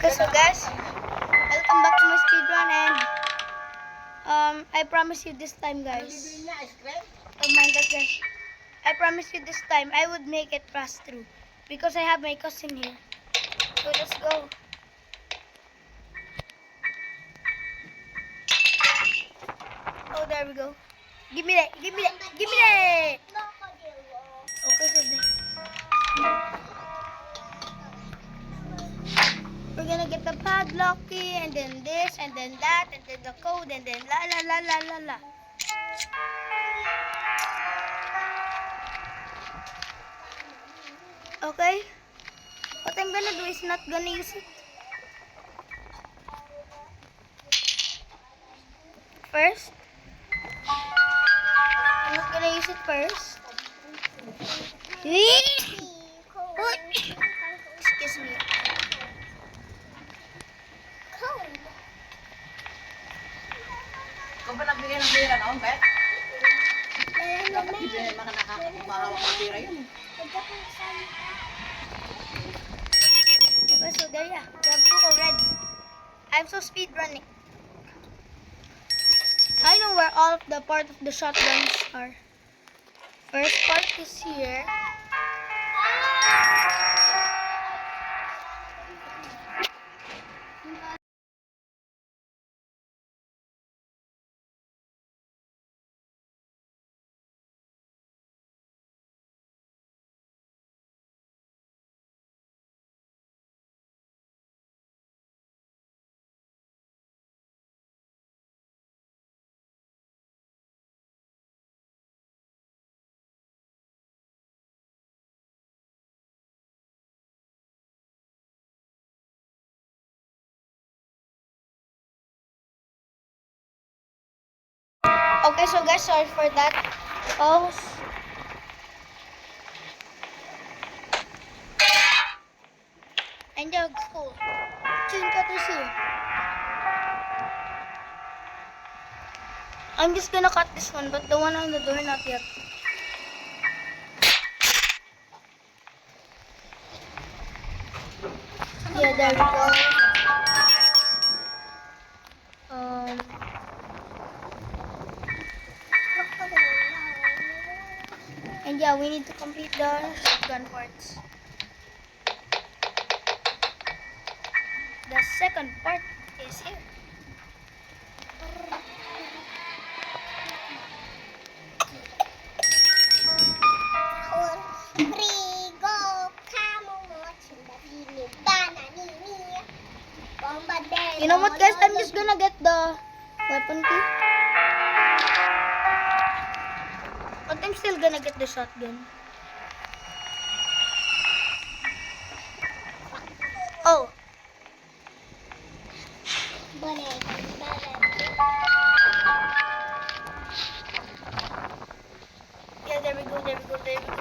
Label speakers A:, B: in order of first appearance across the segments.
A: Okay, so guys, welcome back to my speedrun, and I promise you this time, guys. Oh my god, guys. I promise you this time I would make it pass through because I have my cousin here. So let's go. Oh, there we go. Give me that. Give me that. Give me that. Okay, so we're gonna get the padlock key, and then this, and then that, and then the code, and then la la la la la la. Okay. What I'm gonna do is not gonna use it first. I'm not gonna use it first. Excuse me.
B: Kung pa nagbigay ng pera noon, Bet? Dapat bibigyan mga nakakahawak ng pera yun.
A: Okay, so there ya. We have two already. I'm so speed running. I know where all of the part of the shotguns are. First part is here. Okay, so guys, sorry for that. Pause. And the school. I'm just gonna cut this one, but the one on the door, not yet. Yeah, there we go. And yeah, we need to complete the shotgun parts. The second part is here. You know what, guys? I'm just gonna get the weapon key. But I'm still gonna get the shotgun. Oh. Yeah, there we go, there we go, there we go.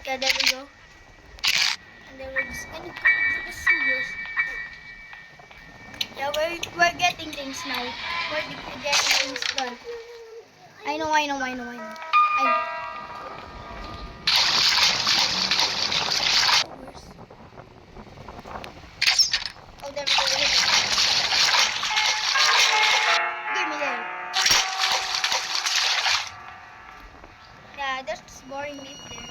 A: Yeah, there we go. And then we're just gonna go to the sewers. Yeah, we're getting things now. We're getting things done. I know. Oh, there we go. Give me that. Yeah, there's just boring meat there.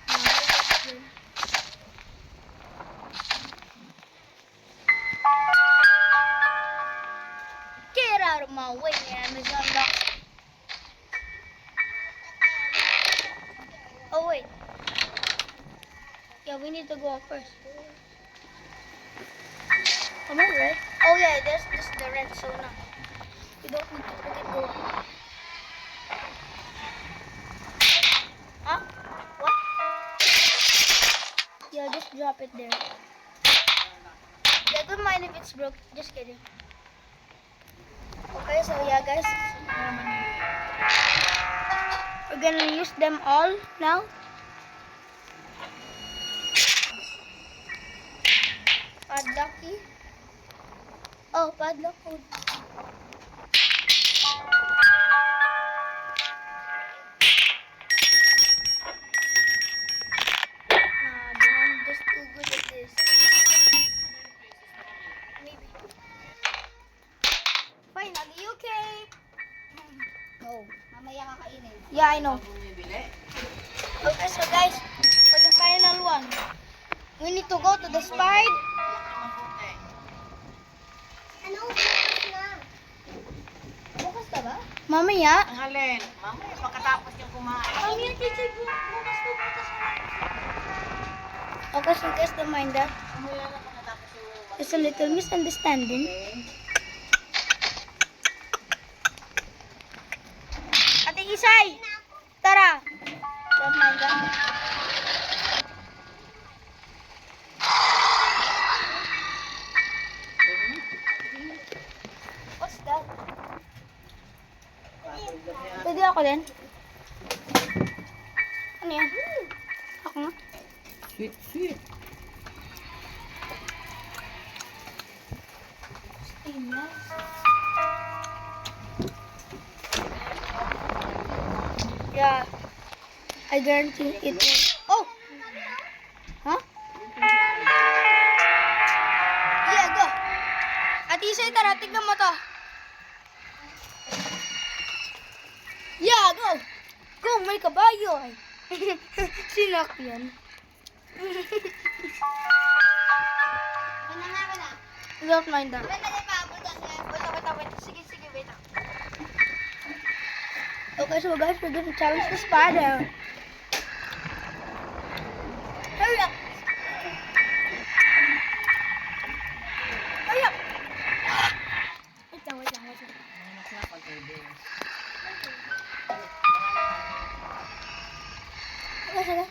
A: No, that's good. Get out of my way, Amazon Doc. Oh, wait. Yeah, we need to go up first. Am I right? Oh, yeah, there's just the red zone. We don't need to put it go up. Huh? What? Yeah, just drop it there. Yeah, don't mind if it's broke. Just kidding. Okay, so yeah, guys. We're gonna use them all now. Padlock key. Oh, padlock code. okay.
C: Oh, mamaya kakainin.
A: Yeah, I know.
B: Bumibili.
A: Okay, so guys, for the final one, we need to go to the spide.
B: Mabuti.
C: Ano? Bukas na. Bukas na ba?
A: Mamaya.
B: Ang halin. Mamaya, pagkatapos yung kumain.
A: Mamaya, teacher, bukas na bukas. Okay, so guys, don't mind that.
B: Mamaya na pagkatapos yung...
A: There's a little misunderstanding. Ate Isay! Tara! Don't mind that. What's that? Pwede ako din? Ano yan? Ako nga?
B: Sweet, sweet.
A: Yeah. I guarantee it will. Oh! Huh? Yeah, go. Ate Isay, tara, tignan mo to. Yeah, go. Go, may kabayo. Ay. Sinak yan.
C: Ano nga ka na?
A: Don't mind that.
C: Ano na pa? Bukas na.
A: Wait. Sige, wait lang. Okay, so guys, we're gonna challenge the spider. Hurry up! Hurry up! Wait lang.
B: Ano na pag-ibig?
A: Okay, sige.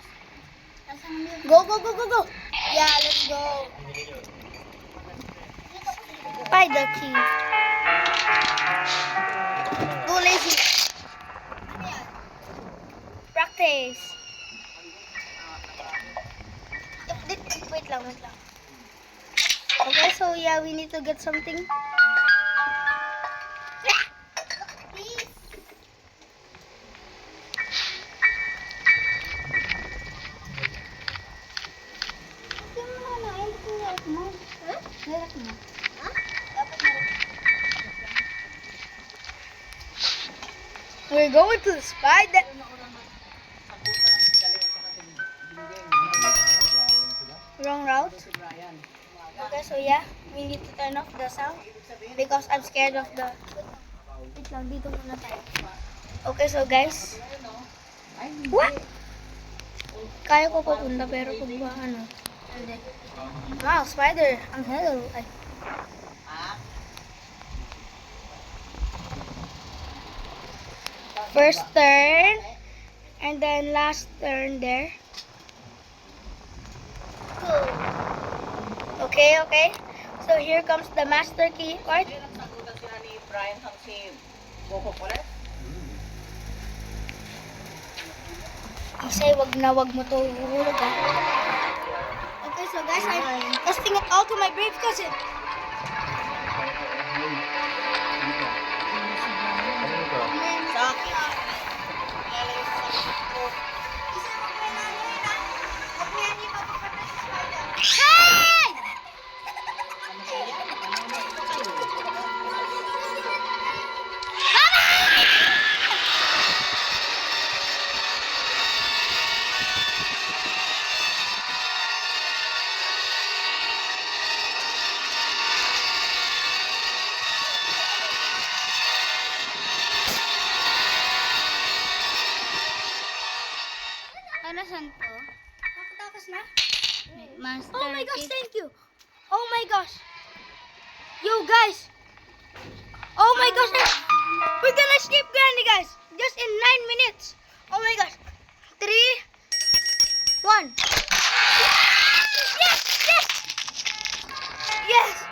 C: Nasaan mo yun?
A: Go! Yeah, let's go. Spider key. Go lazy.
C: Ano yan?
A: Practice. Wait lang. Okay, so yeah, we need to get something.
C: Please. Ito mo na. Hindi ko nilak mo. Ha? Nilak mo. Ha? Dapat nilak mo.
A: We're going to the spider. Wrong route.
B: Si Brian.
A: Okay, so yeah, we need to turn off the sound because I'm scared of the... Wait lang, dito muna tayo. Okay, so guys,
B: Ay, hindi.
A: what? Kaya ko papunta pero pag ba ano? Hindi. Wow, spider. Ang hello. Ay.
B: Ah,
A: First turn, and then last turn there. Okay. So here comes the master key part.
B: hindi nagsagutan sila ni Brian ang si Coco Colet.
A: Isay, wag mo to huhulog ha. Okay, so guys, I'm testing it out to my brave cousin.
B: Sa akin. Lalagay sa sakit ko.
A: Hey!
B: Ano ba yan? Ano ba kayo?
C: Ano saan to?
A: Nakatakas na?
C: Master
A: Oh my gosh,
C: key.
A: thank you. Oh my gosh. Yo guys. Oh my gosh. We're gonna skip Granny guys. Just in 9 minutes. Oh my gosh. 3, 1. Yes.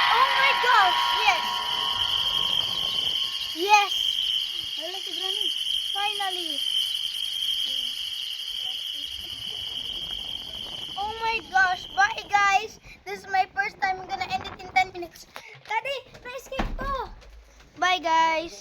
A: Oh my gosh. Yes.
C: Wala si Granny.
A: Finally. Oh my gosh. Bye guys. This is my first time. I'm gonna end it in 10 minutes. Daddy, na-escape ko. Bye guys.